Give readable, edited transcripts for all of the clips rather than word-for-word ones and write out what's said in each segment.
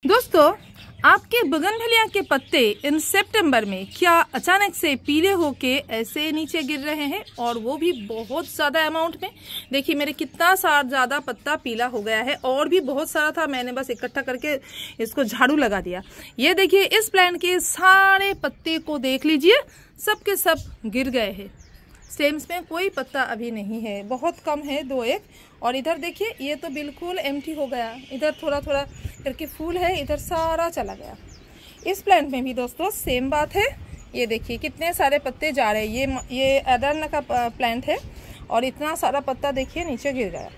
दोस्तों, आपके बोगनवेलिया के पत्ते इन सितंबर में क्या अचानक से पीले होके ऐसे नीचे गिर रहे हैं, और वो भी बहुत ज़्यादा अमाउंट में। देखिए मेरे कितना सारा ज़्यादा पत्ता पीला हो गया है, और भी बहुत सारा था, मैंने बस इकट्ठा करके इसको झाड़ू लगा दिया। ये देखिए इस प्लांट के सारे पत्ते को देख लीजिए, सब के सब गिर गए हैं। स्टेम्स में कोई पत्ता अभी नहीं है, बहुत कम है, 2-1। और इधर देखिए ये तो बिल्कुल एम्प्टी हो गया, इधर थोड़ा थोड़ा करके फूल है, इधर सारा चला गया। इस प्लांट में भी दोस्तों सेम बात है। ये देखिए कितने सारे पत्ते जा रहे हैं। ये अदरन का प्लांट है, और इतना सारा पत्ता देखिए नीचे गिर गया।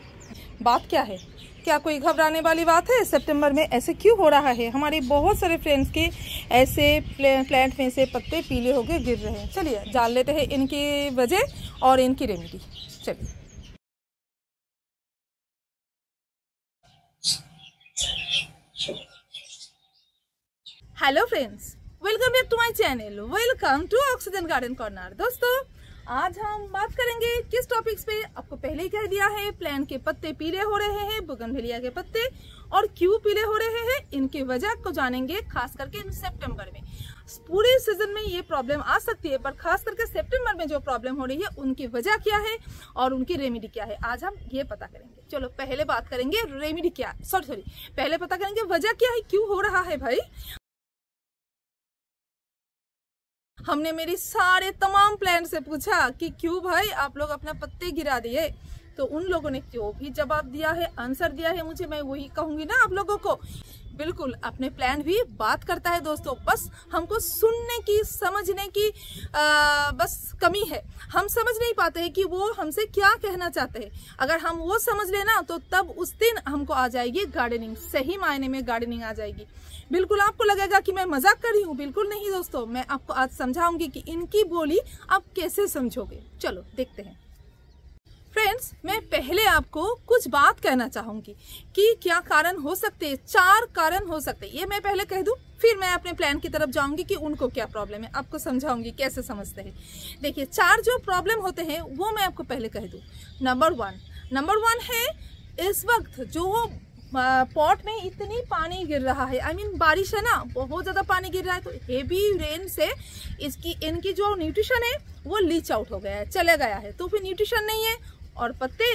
बात क्या है? क्या कोई घबराने वाली बात है? सितंबर में ऐसे क्यों हो रहा है? हमारे बहुत सारे फ्रेंड्स के ऐसे प्लांट में से पत्ते पीले होके गिर रहे हैं। चलिए जान लेते हैं इनकी वजह और इनकी रेमेडी। चलिए, hello friends, welcome back to my channel, welcome to Oxygen Garden Corner. दोस्तों, आज हम बात करेंगे किस टॉपिक्स पे? आपको पहले ही कह दिया है, प्लांट के पत्ते पीले हो रहे हैं, बोगनवेलिया के पत्ते, और क्यों पीले हो रहे हैं इनकी वजह को जानेंगे, खास करके इन सितंबर में। पूरे सीजन में ये प्रॉब्लम आ सकती है, पर खास करके सितंबर में जो प्रॉब्लम हो रही है उनकी वजह क्या है और उनकी रेमेडी क्या है, आज हम ये पता करेंगे। चलो पहले बात करेंगे रेमेडी क्या, सॉरी पहले पता करेंगे वजह क्या है, क्यों हो रहा है। भाई हमने मेरी सारे तमाम प्लांट से पूछा कि क्यों भाई आप लोग अपना पत्ते गिरा दिए, तो उन लोगों ने जो भी जवाब दिया है, आंसर दिया है मुझे, मैं वही कहूंगी ना आप लोगों को। बिल्कुल अपने प्लांट भी बात करता है दोस्तों, बस हमको सुनने की, समझने की बस कमी है। हम समझ नहीं पाते हैं कि वो हमसे क्या कहना चाहते हैं। अगर हम वो समझ लेना तो तब उस दिन हमको आ जाएगी गार्डनिंग, सही मायने में गार्डनिंग आ जाएगी। बिल्कुल आपको लगेगा कि मैं मजाक कर रही हूँ, बिल्कुल नहीं दोस्तों, मैं आपको आज समझाऊंगी कि इनकी बोली आप कैसे समझोगे। चलो देखते हैं। फ्रेंड्स, मैं पहले आपको कुछ बात कहना चाहूंगी कि क्या कारण हो सकते हैं। 4 कारण हो सकते हैं, ये मैं पहले कह दूं, फिर मैं अपने प्लान की तरफ जाऊंगी कि उनको क्या प्रॉब्लम है, आपको समझाऊंगी कैसे समझते हैं। देखिए 4 जो प्रॉब्लम होते हैं वो मैं आपको पहले कह दूं। नंबर वन है इस वक्त जो पॉट में इतनी पानी गिर रहा है, आई मीन बारिश है ना, बहुत ज्यादा पानी गिर रहा है, तो हेवी रेन से इनकी जो न्यूट्रिशन है वो लीच आउट हो गया है, चले गया है, तो फिर न्यूट्रिशन नहीं है और पत्ते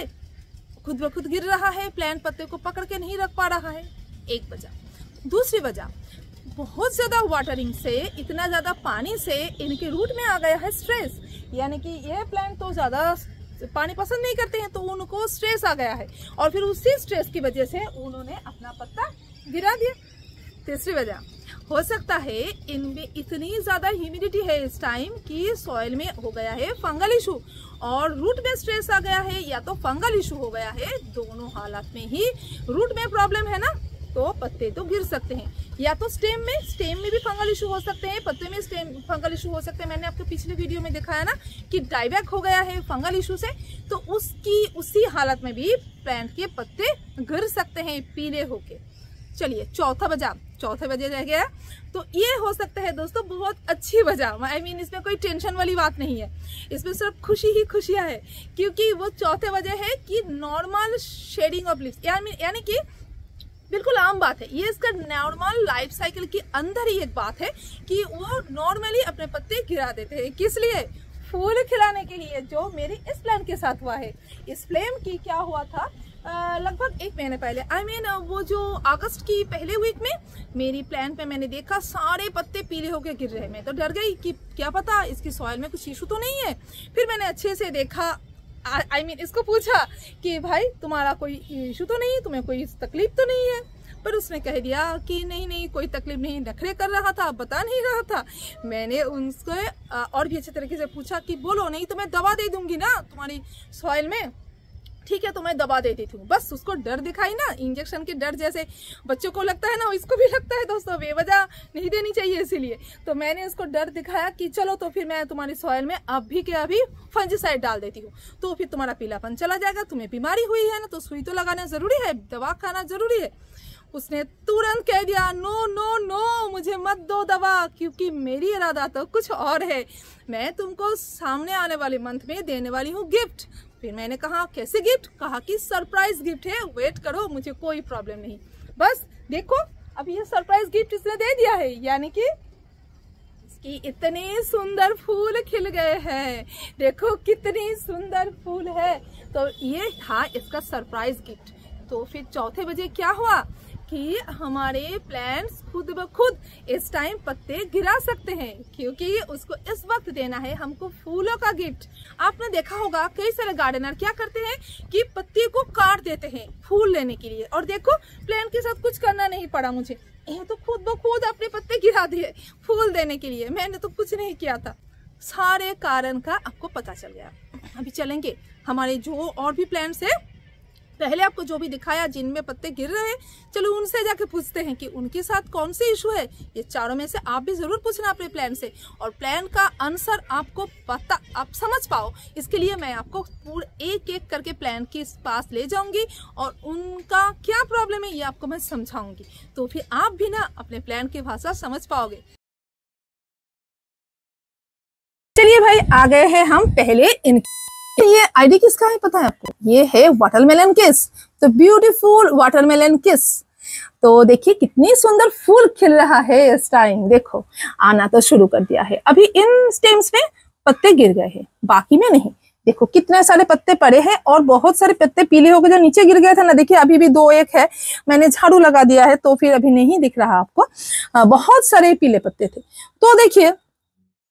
खुद ब खुद गिर रहा है, प्लांट पत्ते को पकड़ के नहीं रख पा रहा है, एक वजह। दूसरी वजह, बहुत ज्यादा वाटरिंग से, इतना ज्यादा पानी से इनके रूट में आ गया है स्ट्रेस, यानी कि ये प्लांट तो ज्यादा पानी पसंद नहीं करते हैं, तो उनको स्ट्रेस आ गया है, और फिर उसी स्ट्रेस की वजह से उन्होंने अपना पत्ता गिरा दिया। तीसरी वजह, हो सकता है इनमें इतनी ज्यादा ह्यूमिडिटी है इस टाइम कि सॉइल में हो गया है फंगल इशू, और रूट में स्ट्रेस आ गया है, या तो फंगल इशू हो गया है, दोनों हालत में ही रूट में प्रॉब्लम है ना, तो पत्ते तो गिर सकते हैं। या तो स्टेम में भी फंगल इशू हो सकते हैं, पत्ते में स्टेम फंगल इशू हो सकते हैं। मैंने आपको पिछले वीडियो में दिखाया ना कि डाइवैक हो गया है फंगल इशू से, तो उसी हालत में भी प्लांट के पत्ते गिर सकते हैं पीले होके। चलिए चौथा वजह रह गया, तो ये हो सकता है दोस्तों बहुत अच्छी वजह, आई मीन इसमें कोई टेंशन वाली बात नहीं है, इसमें सिर्फ खुशी ही खुशियां है, क्योंकि वो चौथे वजह है कि नॉर्मल शेडिंग ऑफ लीव्स, यानी कि बिल्कुल आम बात है, ये इसका नॉर्मल लाइफ साइकिल के अंदर ही एक बात है कि वो नॉर्मली अपने पत्ते गिरा देते हैं। किस लिए? फूल खिलाने के लिए, जो मेरे इस प्लांट के साथ हुआ है। इस प्लांट की क्या हुआ था, लगभग 1 महीने पहले, आई मीन वो जो अगस्त की पहले वीक में मेरी प्लांट में मैंने देखा सारे पत्ते पीले होकर गिर रहे। मैं तो डर गई कि क्या पता इसकी सॉइल में कुछ इशू तो नहीं है। फिर मैंने अच्छे से देखा, आई मीन इसको पूछा कि भाई तुम्हारा कोई इशू तो नहीं, तुम्हें कोई तकलीफ तो नहीं है, पर उसने कह दिया कि नहीं कोई तकलीफ नहीं, नखरे कर रहा था, बता नहीं रहा था। मैंने उनसे और भी अच्छे तरीके से पूछा कि बोलो, नहीं तो मैं दवा दे दूंगी ना तुम्हारी सॉइल में। ठीक है, तो मैं दवा दे देती हूँ। बस उसको डर दिखाई ना, इंजेक्शन के डर जैसे बच्चों को लगता है ना, इसको भी लगता है दोस्तों, बेवजह नहीं देनी चाहिए, इसीलिए तो मैंने उसको डर दिखाया कि चलो तो फिर मैं तुम्हारी सॉइल में अभी के अभी फंजीसाइड डाल देती हूँ, तो फिर तुम्हारा पीलापन चला जाएगा। तुम्हें बीमारी हुई है ना, तो सुई तो लगाना जरूरी है, दवा खाना जरूरी है। उसने तुरंत कह दिया नो नो नो, मुझे मत दो दवा, क्योंकि मेरी इरादा तो कुछ और है, मैं तुमको सामने आने वाले मंथ में देने वाली हूँ गिफ्ट। फिर मैंने कहा कैसे गिफ्ट? कहा कि सरप्राइज गिफ्ट है, वेट करो, मुझे कोई प्रॉब्लम नहीं, बस देखो अभी ये सरप्राइज गिफ्ट इसने दे दिया है, यानी कि इसकी इतने सुंदर फूल खिल गए हैं। देखो कितनी सुंदर फूल है। तो ये था इसका सरप्राइज गिफ्ट। तो फिर चौथे बजे क्या हुआ कि हमारे प्लांट्स खुद ब खुद इस टाइम पत्ते गिरा सकते हैं, क्योंकि उसको इस वक्त देना है हमको फूलों का गिफ्ट। आपने देखा होगा कई सारे गार्डनर क्या करते हैं कि पत्ते को काट देते हैं फूल लेने के लिए, और देखो प्लांट के साथ कुछ करना नहीं पड़ा मुझे, ये तो खुद ब खुद अपने पत्ते गिरा दिए फूल देने के लिए। मैंने तो कुछ नहीं किया था। सारे कारण का आपको पता चल गया। अभी चलेंगे हमारे जो और भी प्लांट्स है, पहले आपको जो भी दिखाया जिनमें पत्ते गिर रहे हैं, चलो उनसे जाके पूछते हैं कि उनके साथ कौन से इशू है। ये चारों में से आप भी जरूर पूछना अपने प्लान से, और प्लान का आंसर आपको पता आप समझ पाओ, इसके लिए मैं आपको पूरे एक एक करके प्लान के पास ले जाऊंगी और उनका क्या प्रॉब्लम है ये आपको मैं समझाऊंगी। तो फिर आप भी ना अपने प्लान की भाषा समझ पाओगे। चलिए भाई, आ गए हैं हम पहले इनके। ये आईडी किसका है पता है आपको? ये है वाटरमेलन किस, तो ब्यूटीफुल वाटरमेलन किस। तो देखिए कितनी सुंदर फूल खिल रहा है इस टाइम। देखो आना तो शुरू कर दिया है। अभी इन स्टेम्स में पत्ते गिर गए हैं, बाकी में नहीं। देखो कितने सारे पत्ते पड़े हैं और बहुत सारे पत्ते पीले हो गए जो नीचे गिर गए थे ना। देखिए अभी भी 2-1 है, मैंने झाड़ू लगा दिया है तो फिर अभी नहीं दिख रहा आपको। बहुत सारे पीले पत्ते थे। तो देखिए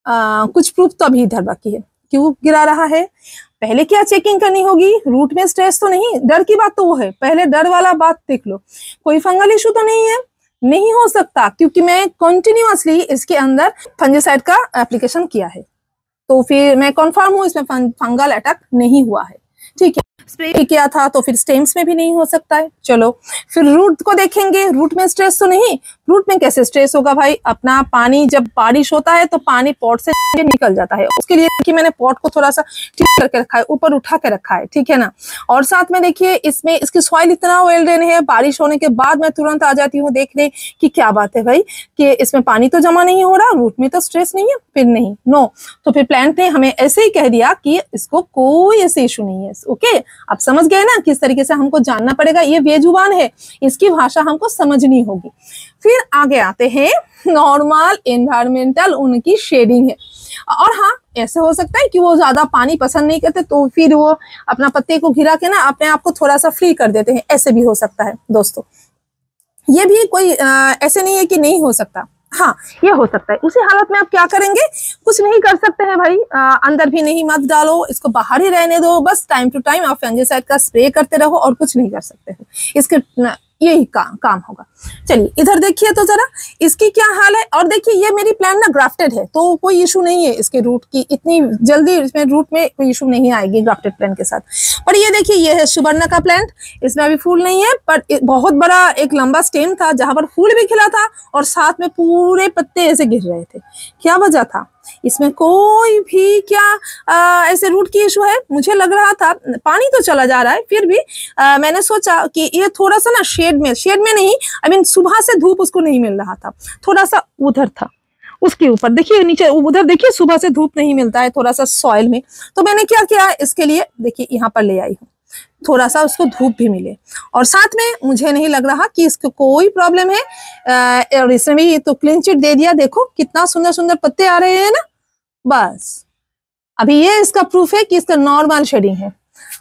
कुछ प्रूफ तो अभी इधर बाकी है। क्यों गिरा रहा है? पहले क्या चेकिंग करनी होगी? रूट में स्ट्रेस तो नहीं, डर की बात तो वो है, पहले डर वाला बात देख लो। कोई फंगल इशू तो नहीं है? नहीं हो सकता, क्योंकि मैं कंटिन्यूअसली इसके अंदर फंजीसाइड का एप्लीकेशन किया है। तो फिर मैं कंफर्म हूँ इसमें फंगल अटैक नहीं हुआ है। ठीक है, स्प्रे किया था तो फिर स्टेम्स में भी नहीं हो सकता है। चलो फिर रूट को देखेंगे, रूट में स्ट्रेस तो नहीं। रूट में कैसे स्ट्रेस होगा भाई? अपना पानी जब बारिश होता है तो पानी पॉट से निकल जाता है। उसके लिए कि मैंने पॉट को थोड़ा सा ठीक करके रखा है, ऊपर उठा के रखा है, ठीक है ना। और साथ में देखिए इसमें इसकी सॉइल इतना वेल ड्रेन है, बारिश होने के बाद मैं तुरंत आ जाती हूँ देखने की क्या बात है भाई कि इसमें पानी तो जमा नहीं हो रहा, रूट में तो स्ट्रेस नहीं है। फिर नहीं, नो। तो फिर प्लांट ने हमें ऐसे ही कह दिया कि इसको कोई ऐसे इशू नहीं है। ओके, आप समझ गए ना किस तरीके से हमको जानना पड़ेगा। ये बेजुबान है, इसकी भाषा हमको समझनी होगी। फिर आगे आते हैं नॉर्मल एनवायरमेंटल उनकी शेडिंग है। और हाँ, ऐसे हो सकता है कि वो ज्यादा पानी पसंद नहीं करते तो फिर वो अपना पत्ते को घिरा के ना अपने आप को थोड़ा सा फ्री कर देते हैं, ऐसे भी हो सकता है दोस्तों। ये भी कोई ऐसे नहीं है कि नहीं हो सकता, हाँ ये हो सकता है। उसी हालत में आप क्या करेंगे? कुछ नहीं कर सकते हैं भाई। अंदर भी नहीं मत डालो, इसको बाहर ही रहने दो। बस टाइम टू टाइम आप फंजीसाइड का स्प्रे करते रहो और कुछ नहीं कर सकते हो। इसके यही काम होगा। चलिए इधर देखिए तो जरा इसकी क्या हाल है। और देखिए ये मेरी प्लांट ना ग्राफ्टेड है तो कोई इशू नहीं है इसके रूट की, इतनी जल्दी इसमें रूट में कोई इशू नहीं आएगी ग्राफ्टेड प्लांट के साथ। पर ये देखिए ये है सुवर्ण का प्लांट, इसमें अभी फूल नहीं है पर बहुत बड़ा एक लंबा स्टेम था जहां पर फूल भी खिला था और साथ में पूरे पत्ते ऐसे गिर रहे थे। क्या वजह था? इसमें कोई भी क्या ऐसे रूट की इशू है? मुझे लग रहा था पानी तो चला जा रहा है, फिर भी मैंने सोचा कि ये थोड़ा सा ना शेड में नहीं, आई मीन सुबह से धूप उसको नहीं मिल रहा था, थोड़ा सा उधर था उसके ऊपर। देखिए नीचे उधर देखिए सुबह से धूप नहीं मिलता है थोड़ा सा सॉइल में। तो मैंने क्या किया इसके लिए, देखिए यहाँ पर ले आई हूँ, थोड़ा सा उसको धूप भी मिले। और साथ में मुझे नहीं लग रहा कि इसको कोई प्रॉब्लम है। और इसमें भी तो क्लीन चिट दे दिया। देखो कितना सुंदर सुंदर पत्ते आ रहे हैं ना। बस अभी ये इसका प्रूफ है कि इसका नॉर्मल शेडिंग है।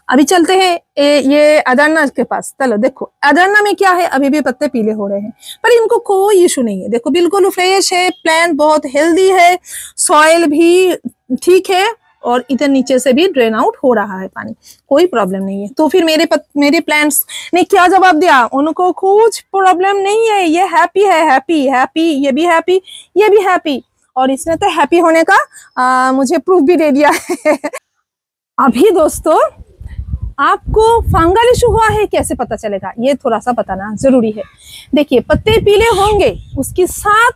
अभी चलते हैं ये अदरना के पास। चलो देखो अदरना में क्या है, अभी भी पत्ते पीले हो रहे हैं पर इनको कोई इशू नहीं है। देखो बिल्कुल फ्रेश है, प्लांट बहुत हेल्दी है, सॉइल भी ठीक है और इधर नीचे से भी ड्रेन आउट हो रहा है पानी, कोई प्रॉब्लम नहीं है। तो फिर मेरे प्लांट्स ने क्या जवाब दिया? उनको कुछ प्रॉब्लम नहीं है, ये हैप्पी है, हैप्पी, ये भी हैप्पी, ये भी हैप्पी। और इसने तो हैप्पी होने का मुझे प्रूफ भी दे दिया है। अभी दोस्तों आपको फंगल इशू हुआ है कैसे पता चलेगा? ये थोड़ा सा बताना जरूरी है। देखिए पत्ते पीले होंगे, उसके साथ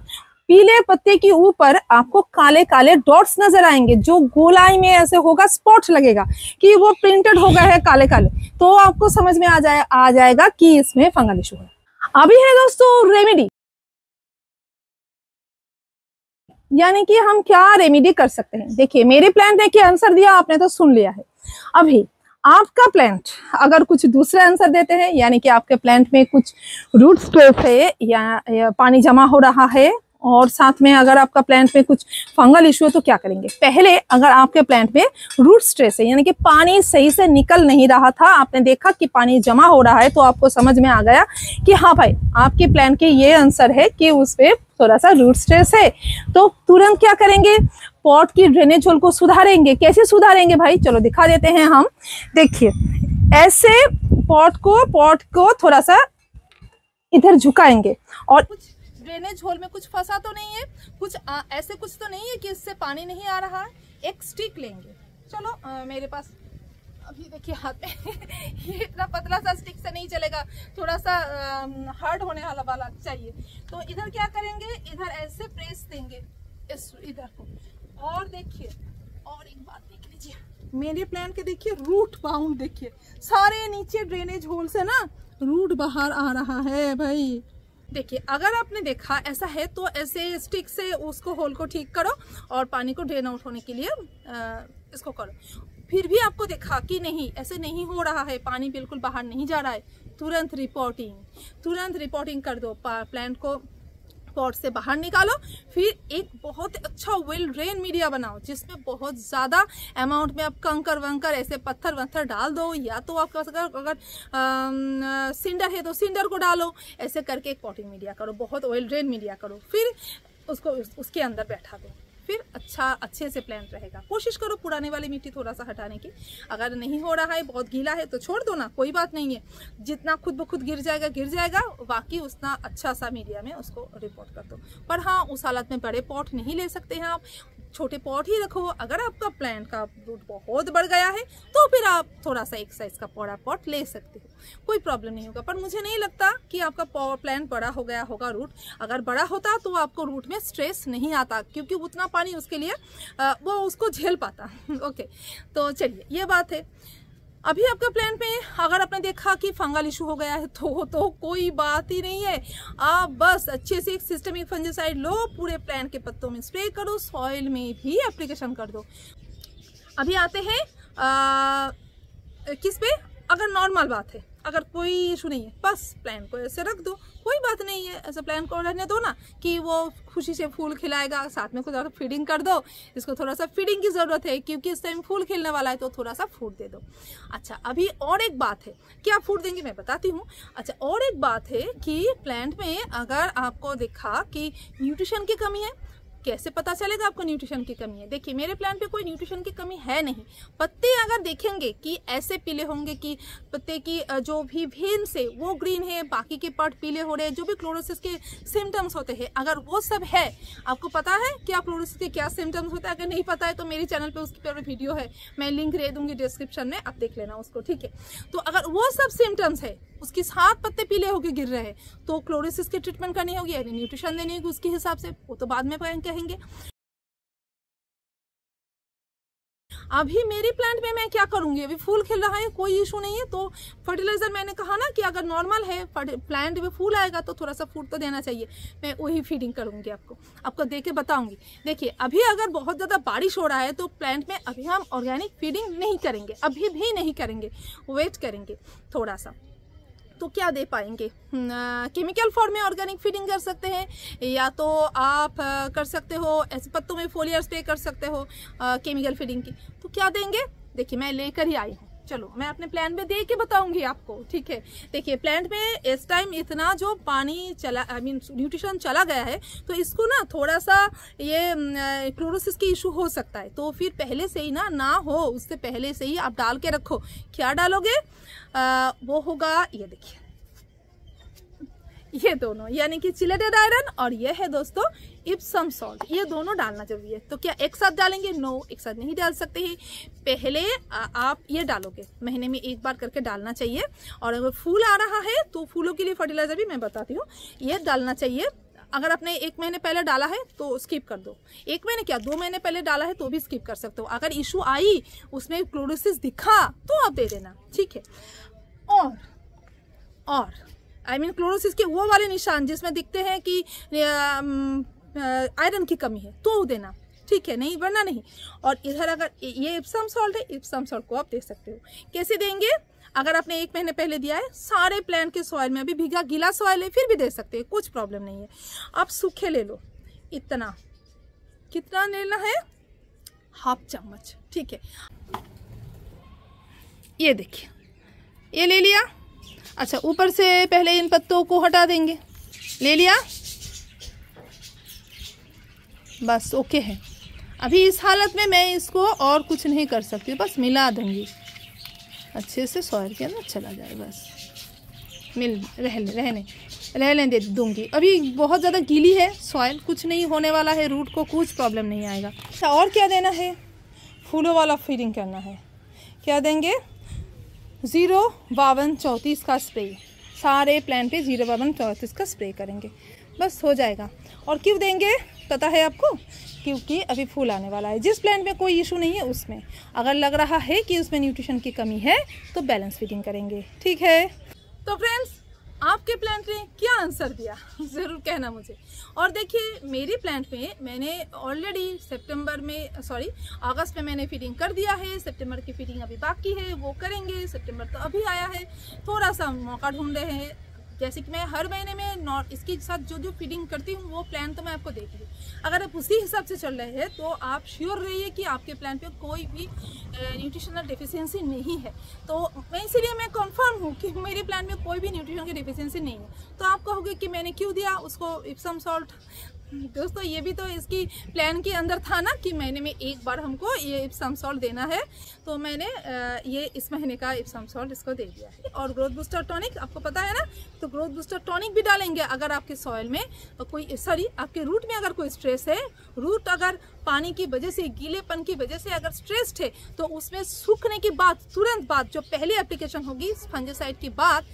पीले पत्ते के ऊपर आपको काले काले डॉट्स नजर आएंगे, जो गोलाई में ऐसे होगा, स्पॉट लगेगा कि वो प्रिंटेड हो गए हैं काले काले। तो आपको समझ में आ जाएगा कि इसमें फंगल इशू है। अभी है दोस्तों रेमेडी, यानी कि हम क्या रेमेडी कर सकते हैं। देखिए मेरे प्लांट ने क्या आंसर दिया आपने तो सुन लिया है। अभी आपका प्लांट अगर कुछ दूसरे आंसर देते हैं, यानी कि आपके प्लांट में कुछ रूट स्ट्रेस है या पानी जमा हो रहा है, और साथ में अगर आपका प्लांट में कुछ फंगल इशू है, तो क्या करेंगे? पहले अगर आपके प्लांट में रूट स्ट्रेस है, यानी कि पानी सही से निकल नहीं रहा था, आपने देखा कि पानी जमा हो रहा है, तो आपको समझ में आ गया कि हाँ भाई आपके प्लांट के ये आंसर है कि उस पे थोड़ा सा रूट स्ट्रेस है। तो तुरंत क्या करेंगे? पॉट की ड्रेनेज होल को सुधारेंगे। कैसे सुधारेंगे भाई? चलो दिखा देते हैं हम। देखिए, ऐसे पॉट को थोड़ा सा इधर झुकाएंगे, और कुछ ड्रेनेज होल में कुछ फंसा तो नहीं है, कुछ ऐसे कुछ तो नहीं है कि इससे पानी नहीं आ रहा है। एक स्टिक लेंगे। चलो मेरे पास अभी देखिए हाथ में ये इतना पतला सा स्टिक से नहीं चलेगा, थोड़ा सा हार्ड होने वाला चाहिए। तो इधर क्या करेंगे? इधर ऐसे प्रेस देंगे इस इधर को, और देखिए, और एक बात देख लीजिए, मेरे प्लांट के देखिए रूट बाउंड, देखिए सारे नीचे ड्रेनेज होल से ना रूट बाहर आ रहा है भाई। देखिए, अगर आपने देखा ऐसा है तो ऐसे स्टिक से उसको होल को ठीक करो और पानी को ड्रेन आउट होने के लिए इसको करो। फिर भी आपको देखा कि नहीं, ऐसे नहीं हो रहा है, पानी बिल्कुल बाहर नहीं जा रहा है, तुरंत रिपोर्टिंग कर दो। प्लांट को पॉट से बाहर निकालो, फिर एक बहुत अच्छा वेल ड्रेन मीडिया बनाओ जिसमें बहुत ज़्यादा अमाउंट में आप कंकर वंकर ऐसे पत्थर वत्थर डाल दो, या तो आप अगर सिंडर है तो सिंडर को डालो। ऐसे करके एक पॉटिंग मीडिया करो, बहुत वेल ड्रेन मीडिया करो, फिर उसको उसके अंदर बैठा दो, फिर अच्छे से प्लांट रहेगा। कोशिश करो पुराने वाली मिट्टी थोड़ा सा हटाने की। अगर नहीं हो रहा है, बहुत गीला है, तो छोड़ दो ना, कोई बात नहीं है। जितना खुद ब खुद गिर जाएगा, बाकी उतना अच्छा सा मीडिया में उसको रिपोर्ट कर दो। पर हाँ, उस हालत में बड़े पॉट नहीं ले सकते हैं आप, छोटे पॉट ही रखो। अगर आपका प्लांट का रूट बहुत बढ़ गया है तो फिर आप थोड़ा सा एक साइज का बड़ा पॉट ले सकते हो, कोई प्रॉब्लम नहीं होगा। पर मुझे नहीं लगता कि आपका प्लांट बड़ा हो गया होगा रूट। अगर बड़ा होता तो आपको रूट में स्ट्रेस नहीं आता, क्योंकि उतना पानी उसके लिए वो उसको झेल पाता। ओके, तो चलिए ये बात है। अभी आपका प्लांट में अगर आपने देखा कि फंगल इशू हो गया है तो कोई बात ही नहीं है। आप बस अच्छे से एक सिस्टेमिक फंजीसाइड लो, पूरे प्लांट के पत्तों में स्प्रे करो, सॉइल में भी एप्लीकेशन कर दो। अभी आते हैं किस पे? अगर नॉर्मल बात है, अगर कोई इशू नहीं है, बस प्लांट को ऐसे रख दो, कोई बात नहीं है। ऐसे प्लांट को रहने दो ना कि वो खुशी से फूल खिलाएगा, साथ में कुछ फीडिंग कर दो। इसको थोड़ा सा फीडिंग की ज़रूरत है, क्योंकि इस टाइम फूल खिलने वाला है, तो थोड़ा सा फूड दे दो। अच्छा, अभी और एक बात है, क्या फूड देंगे मैं बताती हूँ। अच्छा, और एक बात है कि प्लांट में अगर आपको देखा कि न्यूट्रिशन की कमी है, कैसे पता चलेगा आपको न्यूट्रिशन की कमी है? देखिए, मेरे प्लांट पे कोई न्यूट्रिशन की कमी है नहीं। पत्ते अगर देखेंगे कि ऐसे पीले होंगे कि पत्ते की जो भी वेन्स है वो ग्रीन है, बाकी के पार्ट पीले हो रहे हैं, जो भी क्लोरोसिस के सिम्टम्स होते हैं, अगर वो सब है, आपको पता है कि आप क्लोरोसिस के क्या सिम्टम्स होते हैं? अगर नहीं पता है तो मेरे चैनल पे उसकी पर वीडियो है, मैं लिंक दे दूंगी डिस्क्रिप्शन में, आप देख लेना उसको, ठीक है। तो अगर वो सब सिम्टम्स है, उसके साथ पत्ते पीले होकर गिर रहे हैं, तो क्लोरोसिस की ट्रीटमेंट करनी होगी, यानी न्यूट्रिशन देनी होगी उसके हिसाब से, वो तो बाद में कहेंगे। अभी मेरी प्लांट में मैं क्या करूंगी? अभी फूल खिल रहा है, कोई इशू नहीं है, तो फर्टिलाइजर मैंने कहा ना कि अगर नॉर्मल है, प्लांट में फूल आएगा तो थोड़ा सा फूड तो देना चाहिए। मैं वही फीडिंग करूंगी, आपको दे के बताऊंगी। देखिए, अभी अगर बहुत ज़्यादा बारिश हो रहा है तो प्लांट में अभी हम ऑर्गेनिक फीडिंग नहीं करेंगे, अभी भी नहीं करेंगे, वेट करेंगे थोड़ा सा। तो क्या दे पाएंगे? केमिकल फॉर्म में ऑर्गेनिक फीडिंग कर सकते हैं, या तो आप कर सकते हो ऐसे पत्तों में फोलियर स्प्रे कर सकते हो केमिकल फीडिंग की। तो क्या देंगे? देखिए, मैं लेकर ही आई हूँ, चलो मैं अपने प्लांट में दे के बताऊंगी आपको, ठीक है। देखिए, प्लांट में इस टाइम इतना जो पानी चला, न्यूट्रिशन चला गया है, तो इसको ना थोड़ा सा ये क्लोरोसिस की इशू हो सकता है। तो फिर पहले से ही ना हो, उससे पहले से ही आप डाल के रखो। क्या डालोगे? वो होगा, ये देखिए, ये दोनों, यानी कि चिलेटेड आयरन, और ये है दोस्तों इप्सम सॉल्ट, ये दोनों डालना जरूरी है। तो क्या एक साथ डालेंगे? नो, एक साथ नहीं डाल सकते हैं। पहले आप ये डालोगे, महीने में एक बार करके डालना चाहिए। और अगर फूल आ रहा है तो फूलों के लिए फर्टिलाइजर भी मैं बताती हूँ, ये डालना चाहिए। अगर आपने 1 महीने पहले डाला है तो स्किप कर दो, 1 महीने क्या 2 महीने पहले डाला है तो भी स्किप कर सकते हो। अगर इशू आई, उसमें क्लोरोसिस दिखा, तो आप दे देना, ठीक है। और क्लोरोसिस के वो वाले निशान जिसमें दिखते हैं कि आयरन की कमी है, तो देना, ठीक है, नहीं वरना नहीं। और इधर अगर ये इप्सम सॉल्ट है, इप्सम सॉल्ट को आप दे सकते हो। कैसे देंगे? अगर आपने 1 महीने पहले दिया है, सारे प्लांट के सॉइल में, अभी भीगा गीला सॉइल है फिर भी दे सकते हैं, कुछ प्रॉब्लम नहीं है। आप सूखे ले लो, इतना, कितना लेना है? ½ चम्मच, ठीक है। ये देखिए, ये ले लिया। अच्छा, ऊपर से पहले इन पत्तों को हटा देंगे, ले लिया, बस ओके है। अभी इस हालत में मैं इसको और कुछ नहीं कर सकती, बस मिला दूंगी, अच्छे से सॉइल के अंदर चला जाए, बस रहने दे दूंगी। अभी बहुत ज़्यादा गीली है सॉइल, कुछ नहीं होने वाला है, रूट को कुछ प्रॉब्लम नहीं आएगा। अच्छा, और क्या देना है? फूलों वाला फीडिंग करना है। क्या देंगे? 05234 का स्प्रे, सारे प्लांट पे 05234 का स्प्रे करेंगे, बस हो जाएगा। और क्यों देंगे पता है आपको? क्योंकि अभी फूल आने वाला है। जिस प्लांट में कोई इशू नहीं है उसमें अगर लग रहा है कि उसमें न्यूट्रिशन की कमी है तो बैलेंस फीडिंग करेंगे, ठीक है। तो फ्रेंड्स, आपके प्लांट ने क्या आंसर दिया ज़रूर कहना मुझे। और देखिए, मेरे प्लांट में मैंने ऑलरेडी अगस्त में मैंने फीडिंग कर दिया है। सितंबर की फीडिंग अभी बाकी है, वो करेंगे। सितंबर तो अभी आया है, थोड़ा सा मौका ढूंढ रहे हैं। जैसे कि मैं हर महीने में इसके साथ जो फीडिंग करती हूँ वो प्लान तो मैं आपको देती हूँ। अगर आप उसी हिसाब से चल रहे हैं तो आप श्योर रहिए कि आपके प्लान पे कोई भी न्यूट्रिशनल डेफिशिएंसी नहीं है। तो मैं इसीलिए मैं कंफर्म हूँ कि मेरे प्लान में कोई भी न्यूट्रिशन की डेफिशिएंसी नहीं है। तो आप कहोगे कि मैंने क्यों दिया उसको इप्सम सॉल्ट। दोस्तों, ये भी तो इसकी प्लान के अंदर था ना कि महीने में एक बार हमको ये इप्सम सॉल्ट देना है, तो मैंने ये इस महीने का इप्सम सॉल्ट इसको दे दिया है। और ग्रोथ बूस्टर टॉनिक आपको पता है ना, तो ग्रोथ बूस्टर टॉनिक भी डालेंगे अगर आपके सॉइल में आपके रूट में अगर कोई स्ट्रेस है, रूट अगर पानी की वजह से, गीलेपन की वजह से अगर स्ट्रेस्ड है, तो उसमें सूखने के बाद तुरंत बाद जो पहली एप्लीकेशन होगी फंजीसाइड की बाद,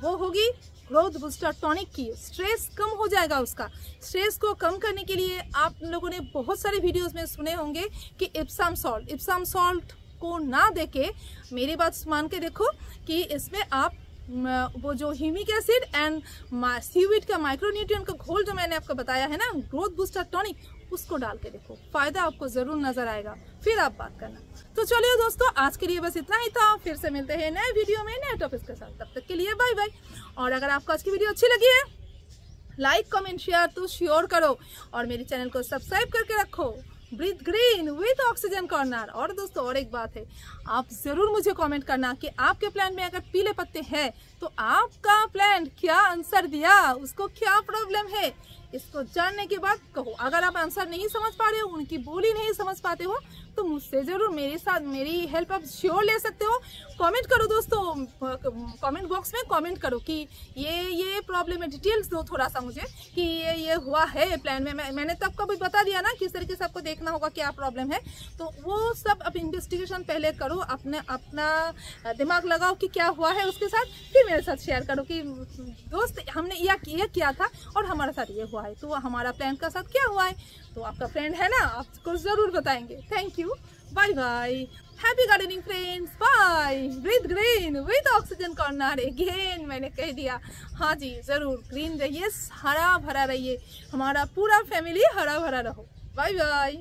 वो होगी ग्रोथ बूस्टर टॉनिक की। स्ट्रेस कम हो जाएगा उसका। स्ट्रेस को कम करने के लिए आप लोगों ने बहुत सारे वीडियोस में सुने होंगे कि इप्सम सॉल्ट को ना देके मेरी बात मान के देखो कि इसमें आप वो जो ह्यूमिक एसिड एंड सीवीड का माइक्रोन्यूट्रिएंट का घोल जो मैंने आपको बताया है ना, ग्रोथ बूस्टर टॉनिक, उसको डाल के देखो, फायदा आपको जरूर नजर आएगा, फिर आप बात करना। तो चलिए दोस्तों, आज के लिए बस इतना ही था। फिर से मिलते हैं नए वीडियो में नए टॉपिक के साथ, तब तक के लिए बाय बाय। और अगर आपको आज की वीडियो अच्छी लगी है, लाइक कमेंट शेयर तो श्योर करो, और मेरे चैनल को सब्सक्राइब करके रखो, breathe green with Oxygen Corner. और दोस्तों, और एक बात है, आप जरूर मुझे कमेंट करना कि आपके प्लांट में अगर पीले पत्ते हैं तो आपका प्लांट क्या आंसर दिया, उसको क्या प्रॉब्लम है, इसको जानने के बाद कहो। अगर आप आंसर नहीं समझ पा रहे हो, उनकी बोली नहीं समझ पाते हो, तो मुझसे जरूर मेरी हेल्प आप श्योर ले सकते हो। कमेंट करो दोस्तों, कमेंट बॉक्स में कमेंट करो कि ये प्रॉब्लम है, डिटेल्स दो थोड़ा सा मुझे कि ये हुआ है प्लान में। मैंने तो आपको भी बता दिया ना किस तरीके से आपको देखना होगा क्या प्रॉब्लम है, तो वो सब अब इन्वेस्टिगेशन पहले करो, अपना दिमाग लगाओ कि क्या हुआ है उसके साथ, फिर मेरे साथ शेयर करो कि दोस्त हमने ये किया था और हमारे साथ ये हुआ है, तो हमारा प्लान का साथ क्या हुआ है। तो आपका फ्रेंड है ना, आपको जरूर बताएंगे। Thank you, bye bye, happy gardening friends, bye. Breathe green with Oxygen Corner, again मैंने कह दिया। हाँ जी, जरूर ग्रीन रहिए, हरा भरा रहिए, हमारा पूरा फैमिली हरा भरा रहो। Bye bye.